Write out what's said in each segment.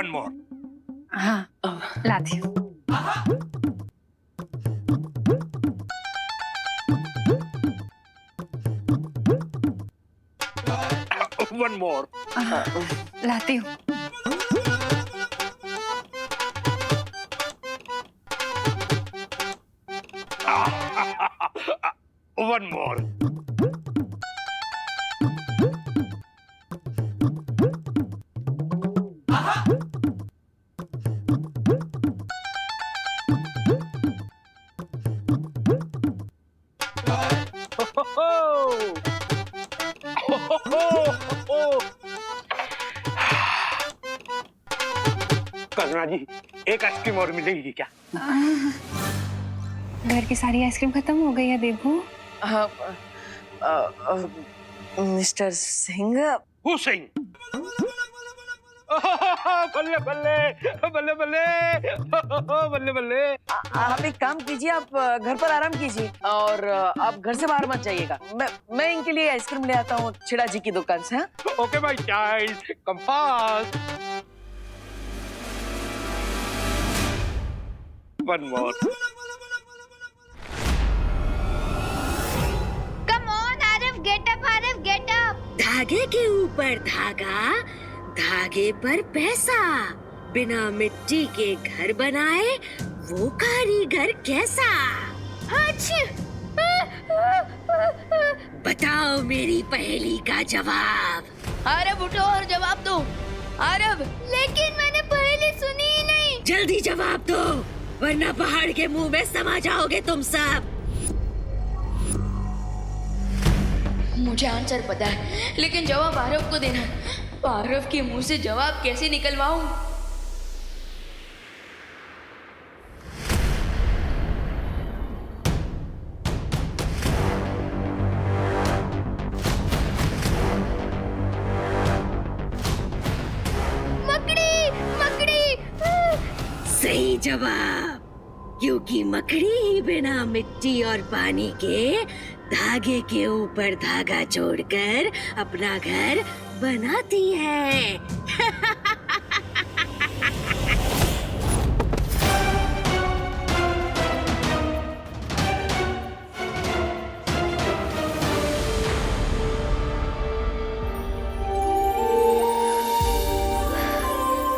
One more. हाँ लाती हूँ। One more. लाती हूँ। One more. कल्पना जी, एक आइसक्रीम और मिलेगी क्या? घर की सारी आइसक्रीम खत्म हो गई है देबू। मिस्टर सिंह। हुसैन। बल्ले बल्ले बल्ले बल्ले बल्ले बल्ले। आप एक काम कीजिए, आप घर पर आराम कीजिए और आप घर से बाहर मत जाइएगा। मैं इनके लिए आइसक्रीम ले आता हूँ छिड़ा जी की दुकान से। Okay my child, come fast. One more. Come on Aarav, get up Aarav, get up. धागे के ऊपर धागा, धागे पर पैसा, बिना मिट्टी के घर बनाए वो कारीगर कैसा? बताओ मेरी पहेली का जवाब। आरव उठो और जवाब दो। आरव, लेकिन मैंने पहेली सुनी ही नहीं। जल्दी जवाब दो वरना पहाड़ के मुंह में समा जाओगे तुम सब। मुझे आंसर पता है, लेकिन जवाब आरव को देना है। आरव के मुंह से जवाब कैसे निकलवाऊं? मकड़ी, मकड़ी। सही जवाब, क्योंकि मकड़ी ही बिना मिट्टी और पानी के धागे के ऊपर धागा जोड़कर अपना घर बनाती है।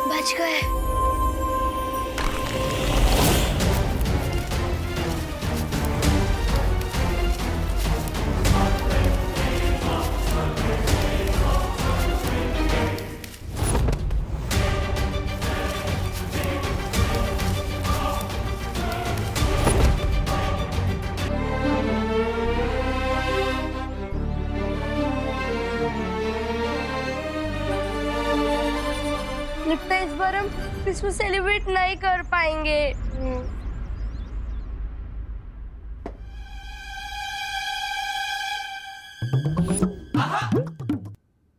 बच गए। लगता है इस बार हम क्रिसमस सेलिब्रेट नहीं कर पाएंगे।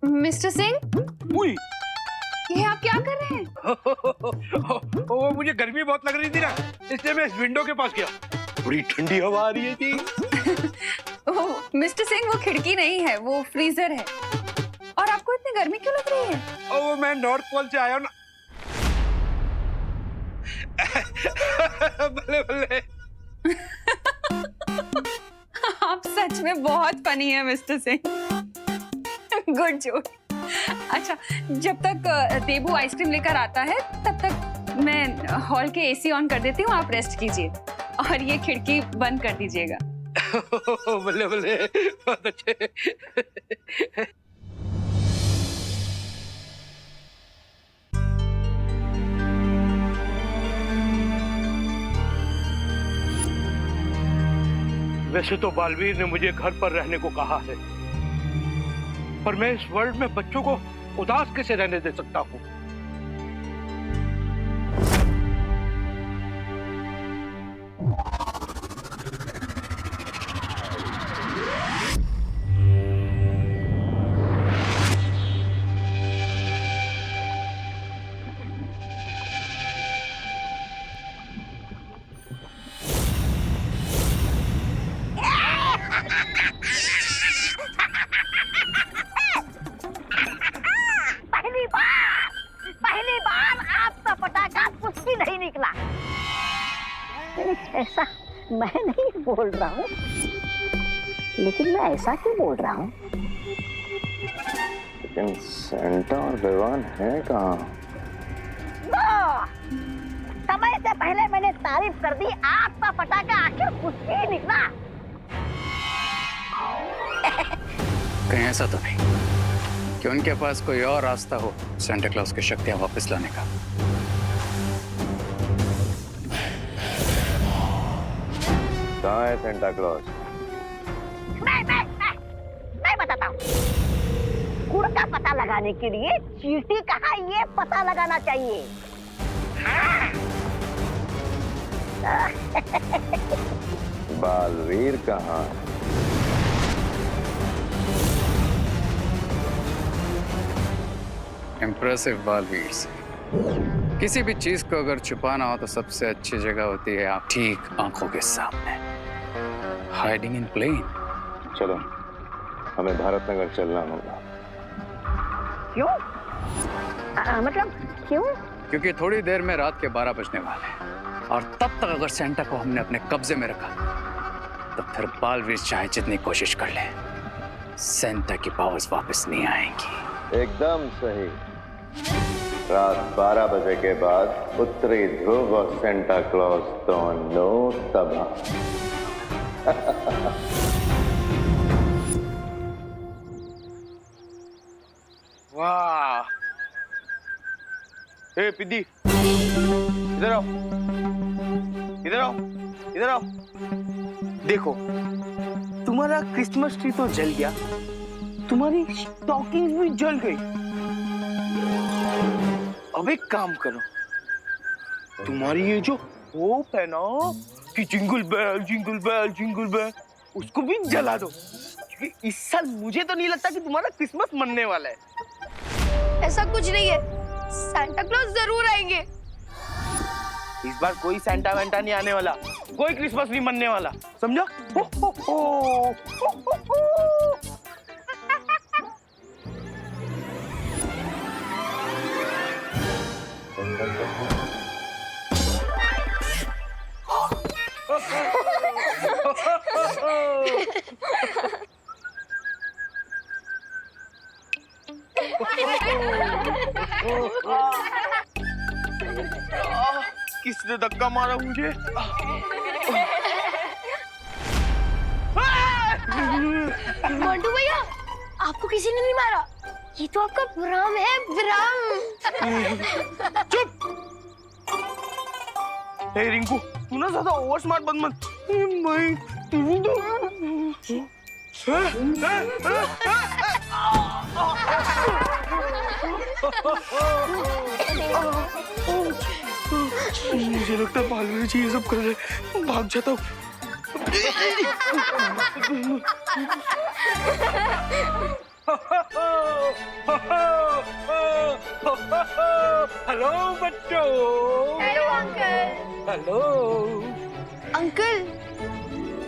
मिस्टर सिंह, उई। ये आप क्या कर रहे हैं? वो मुझे गर्मी बहुत लग रही थी ना, इसलिए मैं इस विंडो के पास गया। बड़ी ठंडी हवा आ रही है जी। मिस्टर सिंह, वो खिड़की नहीं है, वो फ्रीजर है। और आपको इतनी गर्मी क्यों लग रही है? वो मैं नॉर्थ पोल से आया हूँ ना। बल्ले बल्ले। आप सच में बहुत फनी है मिस्टर सिंह। Good joke. अच्छा, जब तक देबू आइसक्रीम लेकर आता है तब तक मैं हॉल के एसी ऑन कर देती हूँ, आप रेस्ट कीजिए और ये खिड़की बंद कर दीजिएगा। बल्ले बल्ले, बहुत अच्छे। वैसे तो बालवीर ने मुझे घर पर रहने को कहा है, पर मैं इस वर्ल्ड में बच्चों को उदास कैसे रहने दे सकता हूँ? ऐसा मैं नहीं बोल रहा हूँ, लेकिन मैं ऐसा क्यों बोल रहा हूँ? लेकिन सेंटा और विवान है कहाँ? समय से पहले मैंने तारीफ कर दी, आपका पटाखा आखिर कुछ ही निकला। कहीं ऐसा तो नहीं कि उनके पास कोई और रास्ता हो सेंटा क्लॉज की शक्तियां वापस लाने का। कहाँ है सेंटा क्लॉज? मैं बताता हूँ। गुड़ का पता लगाने के लिए चींटी कहाँ, ये पता लगाना चाहिए। बालवीर कहाँ? इम्प्रेसिव बालवीर से किसी भी चीज को अगर छुपाना हो तो सबसे अच्छी जगह होती है आप ठीक आंखों के सामने, हाइडिंग इन प्लेन। चलो, हमें भारत नगर चलना होगा। क्यों? मतलब क्यों? क्योंकि थोड़ी देर में रात के 12 बजने वाले हैं और तब तक अगर सेंटा को हमने अपने कब्जे में रखा तो फिर बालवीर चाहे जितनी कोशिश कर ले, सेंटा की पावर्स वापस नहीं आएंगी। एकदम सही। रात 12 बजे के बाद उत्तरी ध्रुव और सेंटा क्लॉज दोनों तबाह। वाह! ए पिद्दी, इधर आओ, इधर आओ, इधर आओ। देखो, तुम्हारा क्रिसमस ट्री तो जल गया, तुम्हारी स्टॉकिंग भी जल गई। अब एक काम करो, तुम्हारी ये जो होप है ना कि jingle bell jingle bell jingle bell, उसको भी जला दो, क्योंकि इस साल मुझे तो नहीं लगता कि तुम्हारा क्रिसमस मनने वाला है। ऐसा कुछ नहीं है, सांता क्लॉज जरूर आएंगे। इस बार कोई सैंटा वैंटा नहीं आने वाला, कोई क्रिसमस नहीं मनने वाला, समझो? हो, हो, हो, हो, हो, हो। किसने धक्का मारा मुझे? मोंटू भैया, आपको किसी ने नहीं मारा, ये तो आपका भ्रम है, भ्रम। चुप! हे रिंकू, तू ना ज्यादा ओवर स्मार्ट बन मत। मुझे लगता है बालवीर जी ये सब कर रहे, भाग जाता हूँ। हेलो बच्चों। Hello uncle. हेलो अंकल,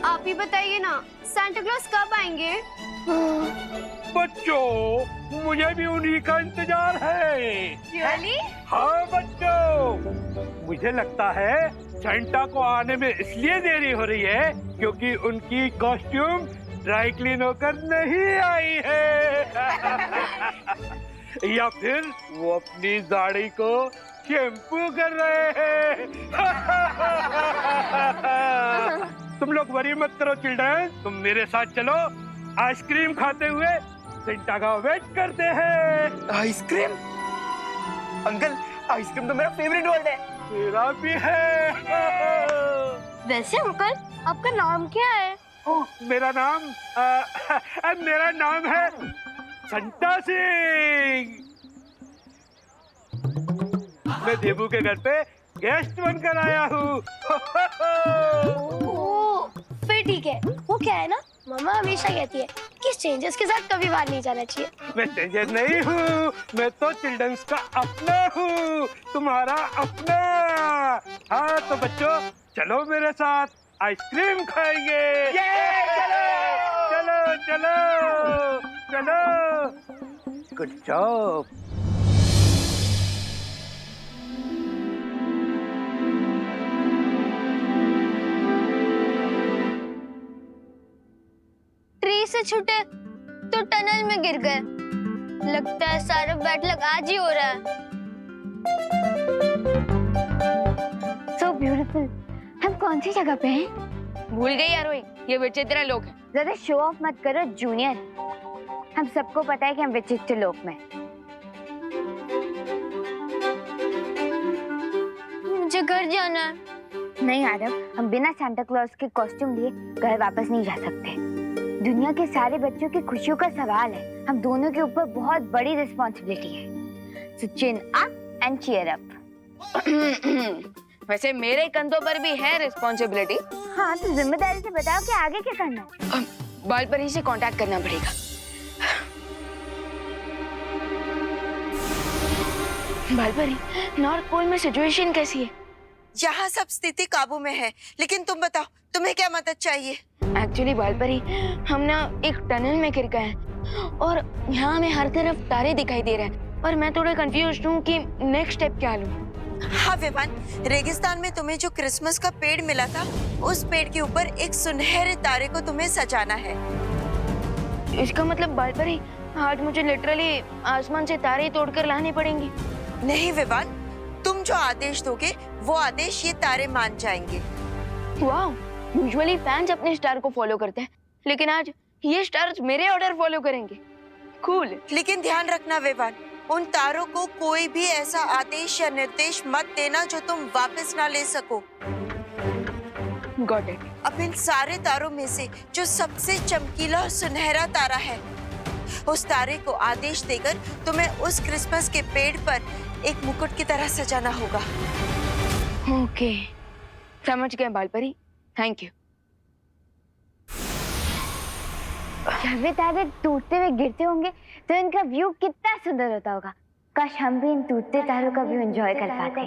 आप ही बताइए ना, सांता क्लॉज कब आएंगे? बच्चों, मुझे भी उन्हीं का इंतजार है। रियली? हाँ बच्चों, मुझे लगता है सेंटा को आने में इसलिए देरी हो रही है क्योंकि उनकी कॉस्ट्यूम ड्राई क्लीन होकर नहीं आई है। या फिर वो अपनी दाढ़ी को शैम्पू कर रहे हैं। तुम लोग वरी मत करो चिल्ड्रन, तुम मेरे साथ चलो, आइसक्रीम खाते हुए सेंटा का वेट करते हैं। आइसक्रीम? अंकल, आइसक्रीम तो मेरा फेवरेट वर्ड है। मेरा भी है। वैसे अंकल, आपका नाम क्या है? मेरा नाम है संता सिंह। मैं देबू के घर पे गेस्ट बनकर आया हूँ। फिर ठीक है। वो क्या है ना, मम्मा हमेशा कहती है कि स्ट्रेंजर्स के साथ कभी बाहर नहीं जाना चाहिए। मैं स्ट्रेंजर नहीं हूँ, मैं तो चिल्ड्रंस का अपना हूँ, तुम्हारा अपना। हाँ तो बच्चों, चलो मेरे साथ, आइसक्रीम खाएंगे। चलो चलो चलो। Good job. ऑफिस से छूटे तो टनल में गिर गए। लगता है सारा बैड लक आज ही हो रहा है। So beautiful। हम कौन सी जगह पे हैं? भूल गई आरोही, ये विचित्र लोग हैं। ज्यादा शो ऑफ मत करो जूनियर। हम सबको पता है कि हम विचित्र लोक में। मुझे घर जाना है। नहीं आरव, हम बिना सांता क्लॉज के कॉस्ट्यूम लिए घर वापस नहीं जा सकते। दुनिया के सारे बच्चों की खुशियों का सवाल है। हम दोनों के ऊपर बहुत बड़ी रिस्पॉन्सिबिलिटी है। So chin up and cheer up. वैसे मेरे कंधों पर भी है रिस्पॉन्सिबिलिटी। हाँ, तो जिम्मेदारी से बताओ कि आगे क्या करना है। बालपरी से कांटेक्ट करना पड़ेगा। बालपरी, नॉर्थ पोल में सिचुएशन कैसी है? यहाँ सब स्थिति काबू में है, लेकिन तुम बताओ तुम्हें क्या मदद चाहिए? एक्चुअली बालपरी, हम ना एक टनल में गिर गए हैं और यहाँ हमें हर तरफ तारे दिखाई दे रहे हैं और मैं थोड़ा कंफ्यूज्ड हूँ कि नेक्स्ट स्टेप क्या लूँ। हाँ विवान, रेगिस्तान में तुम्हें जो क्रिसमस का पेड़ मिला था, उस पेड़ के ऊपर एक सुनहरे तारे को तुम्हें सजाना है। इसका मतलब बालपरी, आज मुझे लिटरली आसमान से तारे तोड़कर लाने पड़ेंगे? नहीं विवान, तुम जो आदेश दोगे वो आदेश ये तारे मान जाएंगे। वाह, यूजुअली फैंस अपने स्टार को फॉलो करते हैं, लेकिन आज ये स्टार्स मेरे ऑर्डर फॉलो करेंगे। कूल। लेकिन ध्यान रखना विवान, उन तारों को कोई भी ऐसा आदेश या निर्देश मत देना जो तुम वापस ना ले सको। Got it. अब इन सारे तारों में से जो सबसे चमकीला और सुनहरा तारा है, उस तारे को आदेश देकर तुम्हें उस क्रिसमस के पेड़ पर एक मुकुट की तरह सजाना होगा। ओके, समझ गए बालपरी, थैंक यू। जब वे तारे टूटते हुए गिरते होंगे तो इनका व्यू कितना सुंदर होता होगा। काश हम भी इन टूटते तारों का व्यू एंजॉय कर पाते।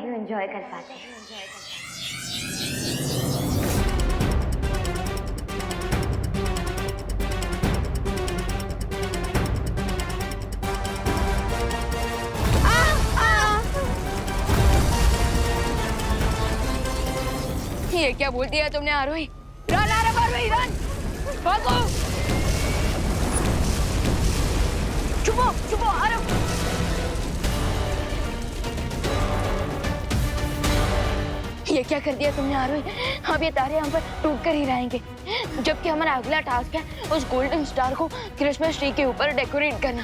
ये क्या बोल दिया तुमने आरोही? रन आरोही, रन! भागो! छुपो आरोही! ये क्या कर दिया तुमने आरोही? अब ये तारे हम पर टूट कर ही रहेंगे, जबकि हमारा अगला टास्क है उस गोल्डन स्टार को क्रिसमस ट्री के ऊपर डेकोरेट करना।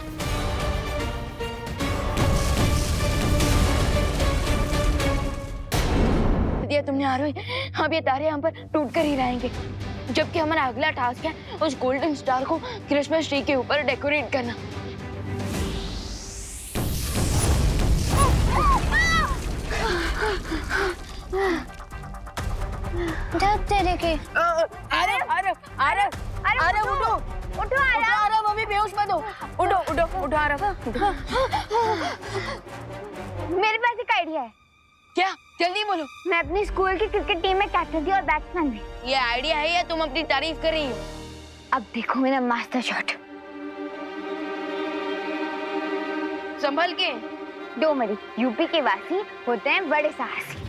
दिया तुमने आरोही, अब ये तारे हम पर टूट कर ही रहेंगे, जबकि हमारा अगला टास्क है उस गोल्डन स्टार को क्रिसमस ट्री के ऊपर डेकोरेट करना। तेरे के अरे उठो आरव, अभी बेहोश मत हो। उठो आरव। मेरे पास एक आइडिया है। क्या? जल्दी बोलो। मैं अपनी स्कूल की क्रिकेट टीम में कैप्टन थी और बैट्समैन भी। ये आइडिया है या तुम अपनी तारीफ कर रही हो? अब देखो मेरा मास्टर शॉट। संभल के। डोमरी, यूपी के वासी होते हैं बड़े साहसी।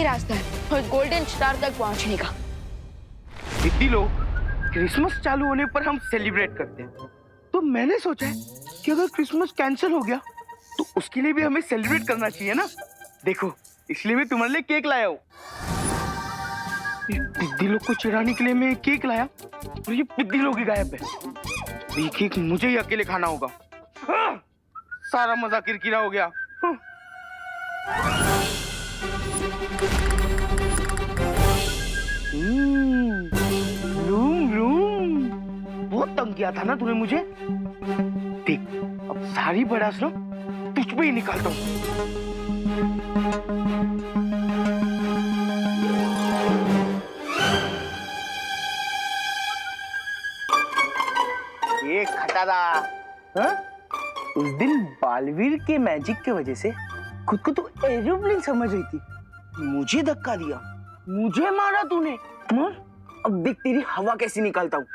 रास्ता है उस गोल्डन स्टार तक पहुंचने का। दीदी लोग, क्रिसमस चालू होने पर हम सेलिब्रेट करते हैं, तो मैंने सोचा है कि अगर क्रिसमस कैंसिल हो गया तो उसके लिए भी हमें सेलिब्रेट करना चाहिए ना। देखो, इसलिए मैं तुम्हारे लिए केक लाया हूँ। दीदी लोग को चिढ़ाने के लिए मैं केक लाया और ये दीदी लोग ही गायब है। ये केक मुझे ही अकेले खाना होगा। सारा मजा किरकिरा हो गया। बहुत तंग किया था ना तूने मुझे। देख, अब सारी बड़ास ना तुझ पे ही निकालता हूँ। दादा। हाँ? उस दिन बालवीर के मैजिक की वजह से खुद को तू एरोप्लेन समझ रही थी, मुझे धक्का दिया, मुझे मारा तूने। अब देख तेरी हवा कैसी निकालता हूँ।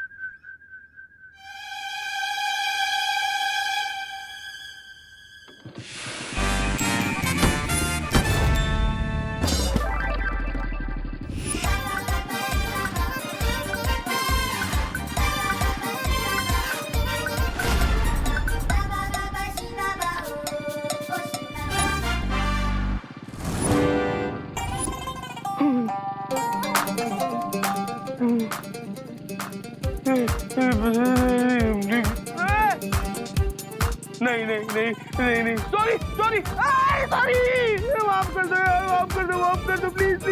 नहीं, सॉरी, माफ कर दो यार, माफ कर दो, प्लीज,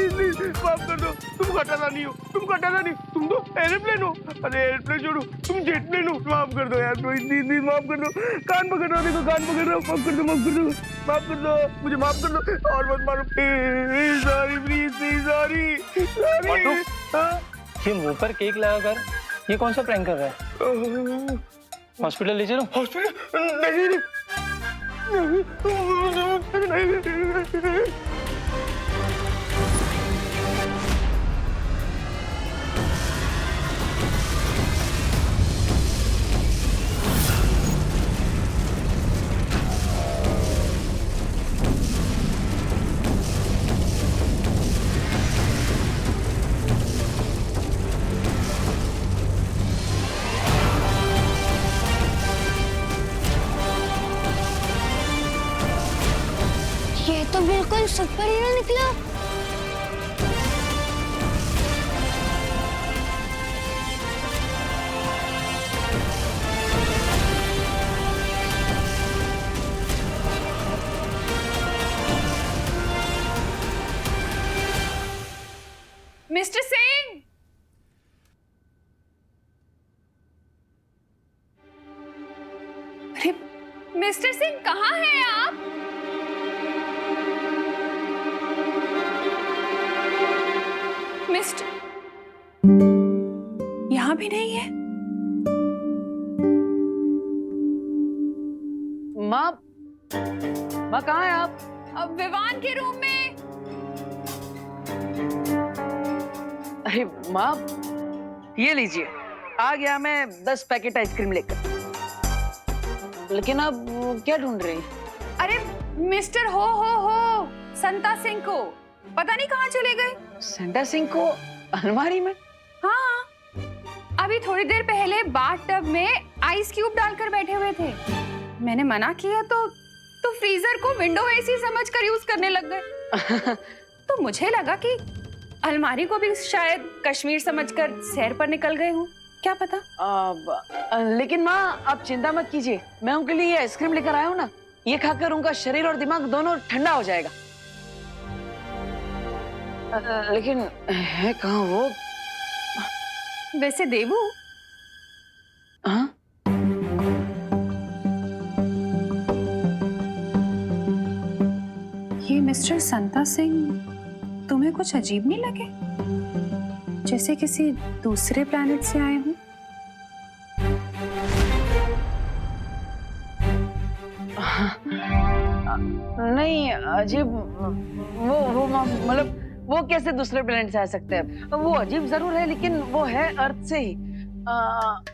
माफ कर दो। तुम घटाना नहीं हो, तुम तो एरोप्लेन हो। अरे एरोप्लेन छोड़ो, तुम जेट प्लेन हो। माफ कर दो यार, प्लीज माफ कर दो। कान पकड़ रहा हूँ, देखो कान पकड़ रहा हूँ। माफ कर दो, मुझे माफ कर दो और मत मारो। Sorry, please, sorry. ये मुंह पर केक लगाकर ये कौन सा प्रैंक कर रहा है? हॉस्पिटल ले चलो। हॉस्पिटल नहीं। ये तो बिल्कुल सुपर हीरो निकला। मिस्टर सिंह, अरे मिस्टर सिंह कहाँ हैं आप? मिस्टर यहाँ भी नहीं है। माँ कहाँ है आप? अब विवान के रूम में। अरे माँ, ये लीजिए, आ गया मैं 10 पैकेट आइसक्रीम लेकर। लेकिन आप क्या ढूंढ रही? अरे मिस्टर हो संता सिंह को पता नहीं कहाँ चले गए। सेंटा सिंह को अलमारी में? हाँ, अभी थोड़ी देर पहले बाथटब में आइस क्यूब डालकर बैठे हुए थे। मैंने मना किया तो फ्रीजर को विंडो एसी समझकर यूज करने लग गए। तो मुझे लगा कि अलमारी को भी शायद कश्मीर समझकर सैर पर निकल गए हों, क्या पता। लेकिन माँ आप चिंता मत कीजिए, मैं उनके लिए ये आइसक्रीम लेकर आया हूँ ना, ये खाकर उनका शरीर और दिमाग दोनों ठंडा हो जाएगा। लेकिन है कहाँ वो? वैसे देवू, हाँ? ये मिस्टर संता सिंह तुम्हें कुछ अजीब नहीं लगे? जैसे किसी दूसरे प्लैनेट से आए हों? नहीं अजीब, वो मतलब वो कैसे दूसरे प्लेनेट से आ सकते हैं? वो अजीब जरूर है, लेकिन वो है अर्थ से ही।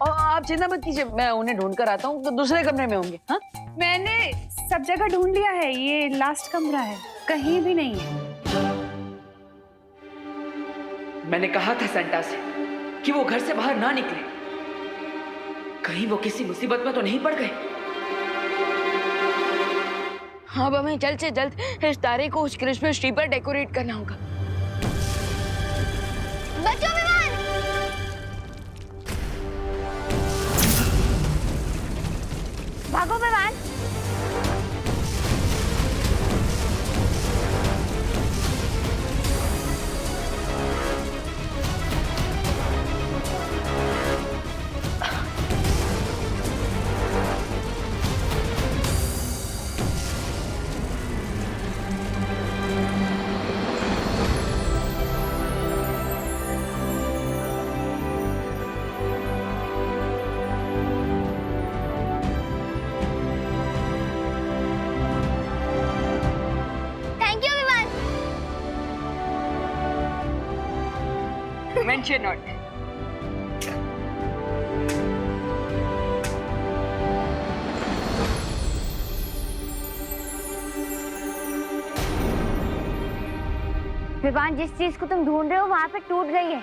और आप चिंता मत कीजिए, मैं उन्हें ढूंढ कर आता हूँ, तो दूसरे कमरे में होंगे। हाँ, मैंने सब जगह ढूंढ लिया है, ये लास्ट कमरा है, कहीं भी नहीं है। मैंने कहा था सेंटा से कि वो घर से बाहर ना निकले, कहीं वो किसी मुसीबत में तो नहीं पड़ गए। अब हमें जल्द से जल्द इस तारे को उस क्रिसमस ट्री पर डेकोरेट करना होगा। बचो विमान! भागो विमान! Venture not. विवान, जिस चीज को तुम ढूंढ रहे हो वहां पे टूट गई है।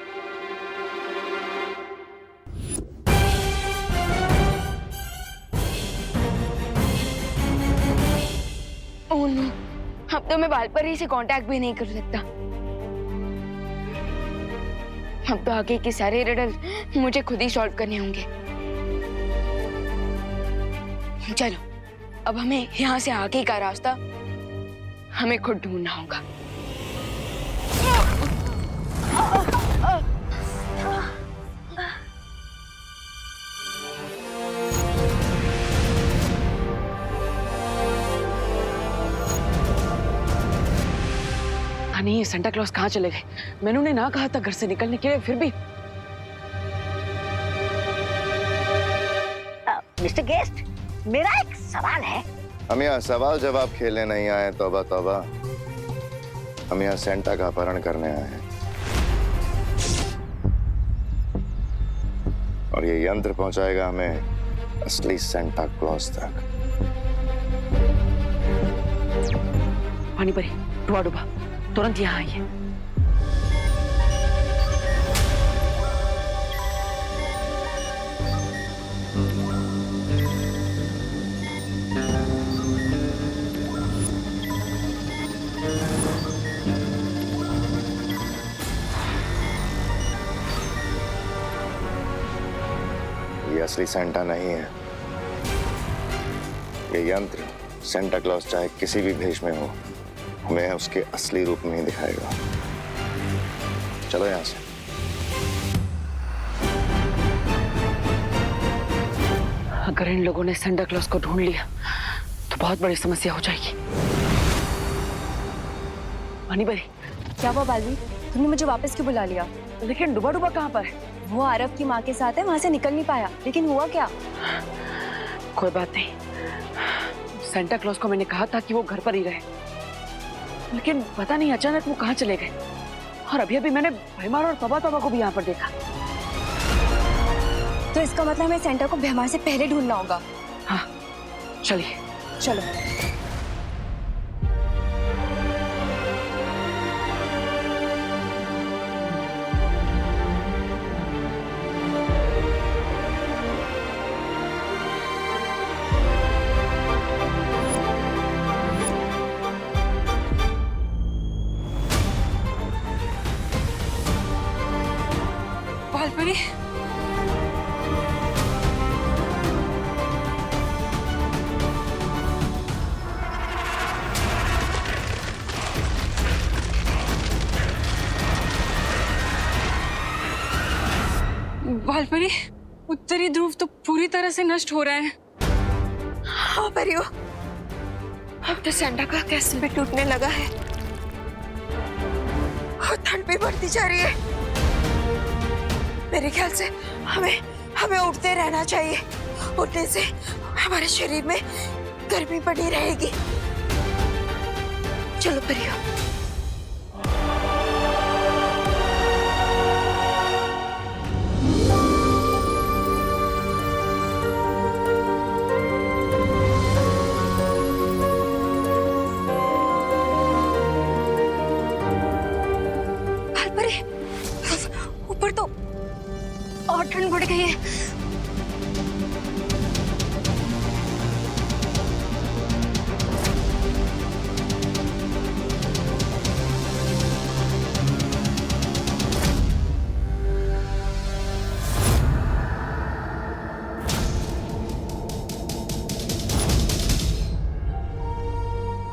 ओह नो, अब तो मैं वालपरी से कांटेक्ट भी नहीं कर सकता। अब तो आगे के सारे रिडल मुझे खुद ही सॉल्व करने होंगे। चलो, अब हमें यहाँ से आगे का रास्ता हमें खुद ढूंढना होगा। नहीं, ये सेंटा क्लॉज कहाँ चले गए? मैंने उन्हें ना कहा था घर से निकलने के लिए, फिर भी। मिस्टर गेस्ट, मेरा एक सवाल है। हम यहाँ सवाल जवाब खेलने नहीं आए, तौबा तौबा। हम यहाँ सेंटा का अपहरण करने आए हैं, और ये यंत्र पहुंचाएगा हमें असली सेंटा क्लॉज तक। पानी परी, डुबा डुबा, तुरंत यहाँ आइए। ये असली सेंटा नहीं है। ये यंत्र सेंटा क्लॉज चाहे किसी भी भेष में हो, हमें उसके असली रूप में ही दिखाएगा। चलो यहां से। अगर इन लोगों ने सेंटा क्लॉज को ढूंढ लिया तो बहुत बड़ी समस्या हो जाएगी। पानी परी, क्या हुआ बालवीर? तुमने मुझे वापस क्यों बुला लिया? लेकिन डुबा डुबा कहाँ पर है? वो आरव की माँ के साथ है, वहां से निकल नहीं पाया। लेकिन हुआ क्या? कोई बात नहीं, सेंटा क्लॉज को मैंने कहा था कि वो घर पर ही रहे, लेकिन पता नहीं अचानक वो कहाँ चले गए। और अभी अभी मैंने भैमार और तौबा तौबा को भी यहाँ पर देखा। तो इसका मतलब हमें सेंटा को भैमार से पहले ढूंढना होगा। हाँ, चलिए। चलो। वालपरी, वालपरी, उत्तरी ध्रुव तो पूरी तरह से नष्ट हो रहा है। हाँ परियो, अब तो सेंटा का कैसल भी टूटने लगा है और ठंड भी बढ़ती जा रही है। मेरे ख्याल से हमें उठते रहना चाहिए। उठने से हमारे शरीर में गर्मी बनी रहेगी। चलो परियो। ऊपर तो और ठंड बढ़ गई है।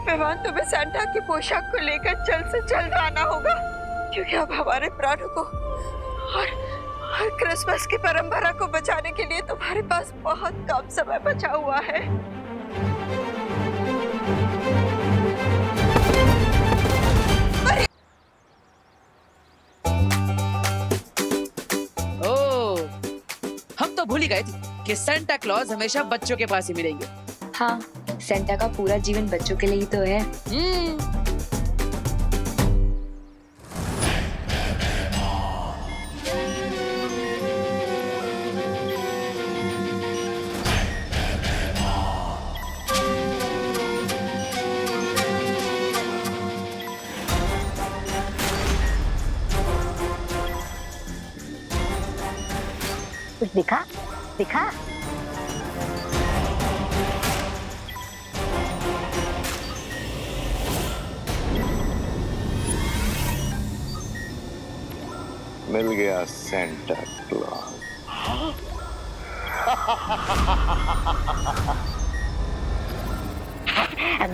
मेहमान, तुम्हें सेंटा की पोशाक को लेकर जल्द से जल्द आना होगा, क्योंकि अब हमारे प्राणों को और क्रिसमस की परंपरा को बचाने के लिए तुम्हारे पास बहुत कम समय बचा हुआ है। ओह, हम तो भूल ही गए थे कि सेंटा क्लॉज हमेशा बच्चों के पास ही मिलेंगे। हाँ, सेंटा का पूरा जीवन बच्चों के लिए ही तो है। कुछ दिखा दिखा। मिल गया सेंटा क्लॉज।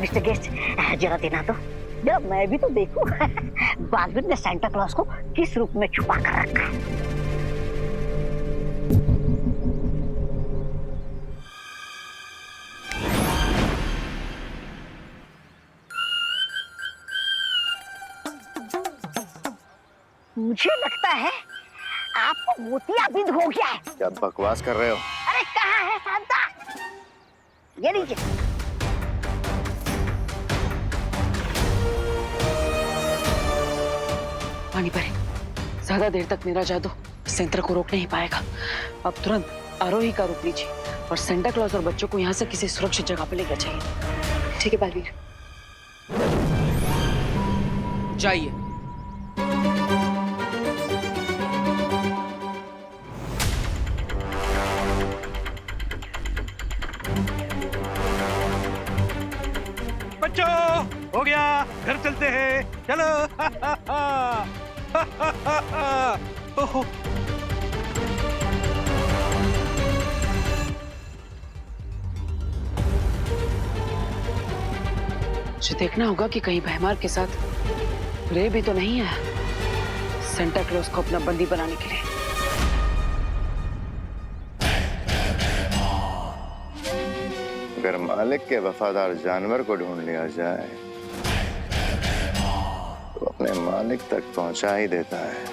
मिस्टर गेस्ट, जरा देना तो, जरा मैं भी तो देखूं बालवीर ने सेंटा क्लॉज को किस रूप में छुपा कर रखा है। मुझे लगता है आपको मोतियाबिंद हो गया है। क्या बकवास कर रहे हो? अरे कहाँ है सांता? ये लीजिए। पानी परे, ज्यादा देर तक मेरा जादू सेंटर को रोक नहीं पाएगा। अब तुरंत आरोही का रूप लीजिए और सेंटा क्लॉज और बच्चों को यहाँ से किसी सुरक्षित जगह पे लेकर जाइए। ठीक है बालवीर। जाइए। बच्चों, हो गया, घर चलते हैं, चलो। ओहो, मुझे देखना होगा कि कहीं भैमार के साथ रे भी तो नहीं है सेंटा क्लॉज को अपना बंदी बनाने के लिए। अगर मालिक के वफादार जानवर को ढूंढ लिया जाए तो अपने मालिक तक पहुंचा ही देता है।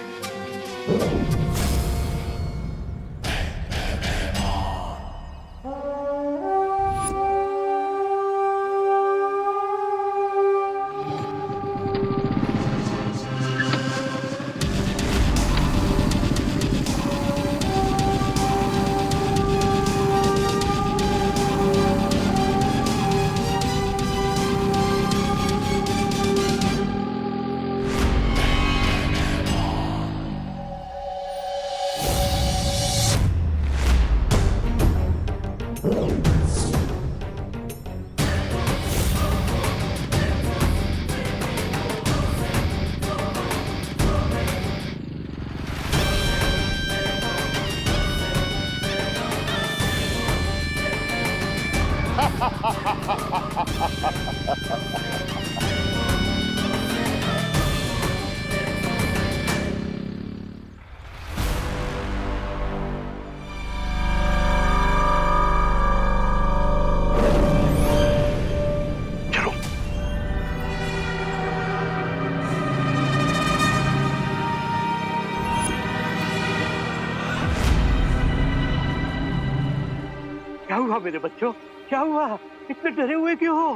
क्या हुआ मेरे बच्चों? क्या हुआ? इतने डरे हुए क्यों हो?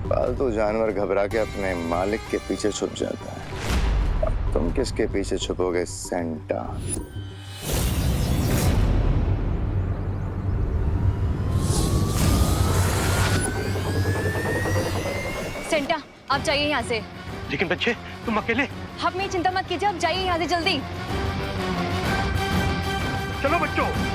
पालतू जानवर घबरा के अपने मालिक के पीछे छुप जाता है। अब तुम किसके पीछे छुपोगे सेंटा? सेंटा, आप जाइए यहाँ से। लेकिन बच्चे, तुम अकेले? आप मेरी चिंता मत कीजिए, आप जाइए यहाँ से जल्दी। चलो बच्चों।